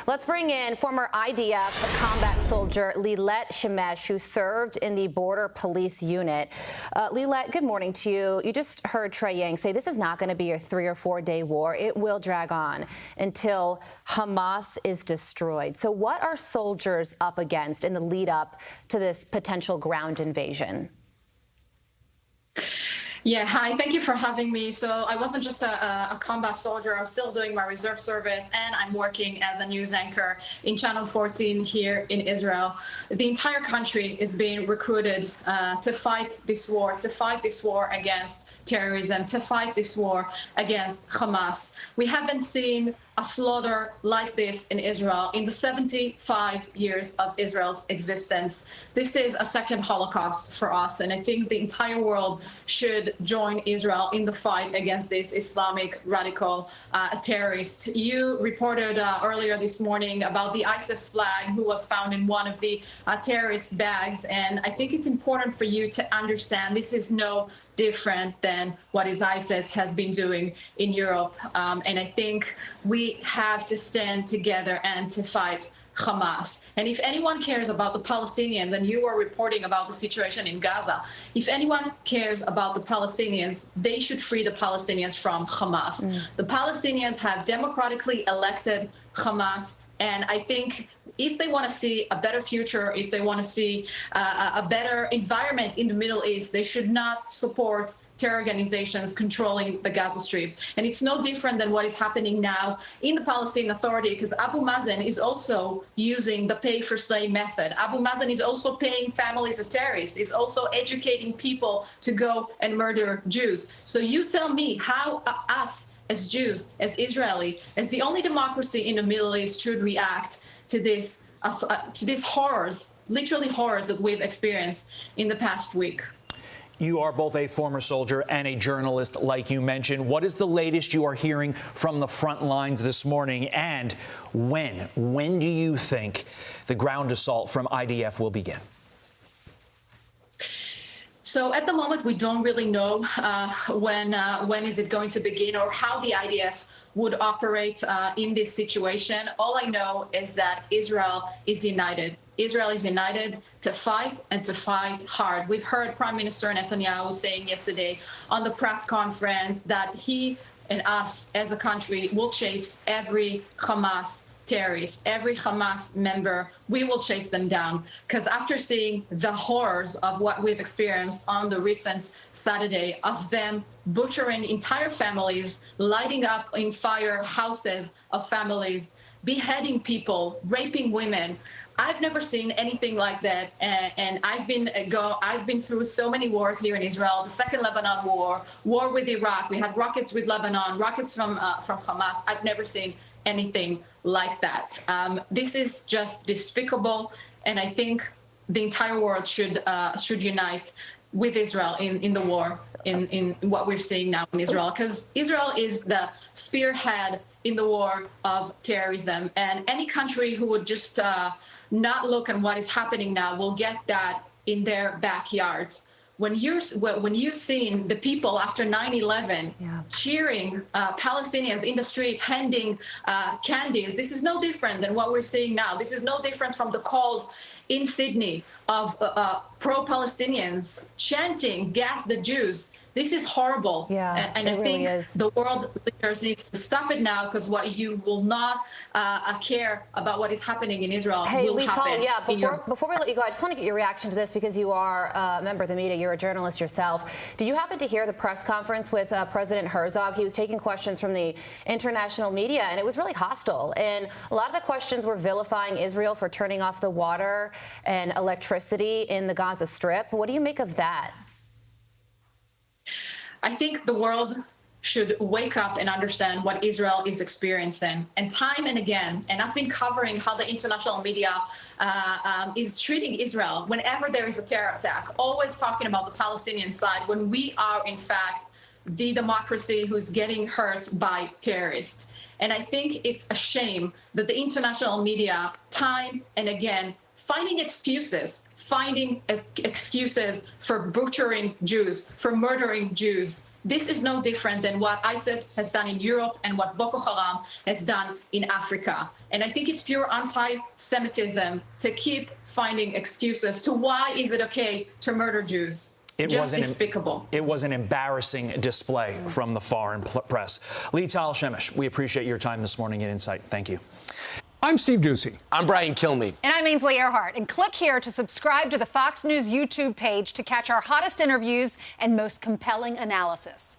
Let's bring in former IDF combat soldier Lital Shemesh, who served in the border police unit. Lital, good morning to you. You just heard Trey Yang say this is not going to be a 3 or 4 day war. It will drag on until Hamas is destroyed. So what are soldiers up against in the lead up to this potential ground invasion? Yeah, hi, thank you for having me. So I wasn't just a combat soldier, I'm still doing my reserve service, and I'm working as a news anchor in Channel 14 here in Israel. The entire country is being recruited to fight this war against terrorism, to fight this war against Hamas. We haven't seen a slaughter like this in Israel in the 75 years of Israel's existence. This is a second Holocaust for us, and I think the entire world should join Israel in the fight against this Islamic radical terrorist. You reported earlier this morning about the ISIS flag who was found in one of the terrorist bags, and I think it's important for you to understand this is no different than what ISIS has been doing in Europe. And I think we have to stand together and to fight Hamas. And if anyone cares about the Palestinians, and you are reporting about the situation in Gaza, if anyone cares about the Palestinians, they should free the Palestinians from Hamas. The Palestinians have democratically elected Hamas, and I think if they want to see a better future, if they want to see a better environment in the Middle East, they should not support terror organizations controlling the Gaza Strip. And it's no different than what is happening now in the Palestinian Authority, because Abu Mazen is also using the pay-for-slay method. Abu Mazen is also paying families of terrorists, is also educating people to go and murder Jews. So you tell me how us as Jews, as Israeli, as the only democracy in the Middle East should react to these horrors, literally horrors that we've experienced in the past week. You are both a former soldier and a journalist, like you mentioned. What is the latest you are hearing from the front lines this morning? And when do you think the ground assault from IDF will begin? So at the moment, we don't really know when is it going to begin or how the IDF would operate in this situation. All I know is that Israel is united. Israel is united to fight and to fight hard. We've heard Prime Minister Netanyahu saying yesterday on the press conference that he and us as a country will chase every Hamas terrorist, every Hamas member. We will chase them down, because after seeing the horrors of what we've experienced on the recent Saturday, of them butchering entire families, lighting up in fire houses of families, beheading people, raping women, I've never seen anything like that, and I've been through so many wars here in Israel. The Second Lebanon War, war with Iraq. We had rockets with Lebanon, rockets from Hamas. I've never seen anything like that. This is just despicable, and I think the entire world should unite with Israel in the war, in what we're seeing now in Israel, because Israel is the spearhead in the war of terrorism, and any country who would just not look at what is happening now will get that in their backyards. When you've seen the people after 9/11 cheering Palestinians in the street, handing candies, this is no different than what we're seeing now. This is no different from the calls in Sydney of pro-Palestinians chanting, "Gas the Jews." This is horrible. Yeah, and I think really the world leaders need to stop it now, because what you will not care about what is happening in Israel will happen. Yeah, before we let you go, I just want to get your reaction to this, because you are a member of the media, you're a journalist yourself. Did you happen to hear the press conference with President Herzog? He was taking questions from the international media, and it was really hostile. And a lot of the questions were vilifying Israel for turning off the water and electricity in the Gaza Strip. What do you make of that? I think the world should wake up and understand what Israel is experiencing. And time and again, and I've been covering how the international media is treating Israel whenever there is a terror attack, always talking about the Palestinian side, when we are, in fact, the democracy who's getting hurt by terrorists. And I think it's a shame that the international media, time and again, finding excuses for butchering Jews, for murdering Jews, This is no different than what ISIS has done in Europe and what Boko Haram has done in Africa. And I think it's pure anti-Semitism to keep finding excuses to why is it okay to murder Jews. Just despicable. It was an embarrassing display from the foreign press. Lital Shemesh, we appreciate your time this morning and insight. Thank you. I'm Steve Doocy. I'm Brian Kilmeade. And I'm Ainsley Earhart. And click here to subscribe to the Fox News YouTube page to catch our hottest interviews and most compelling analysis.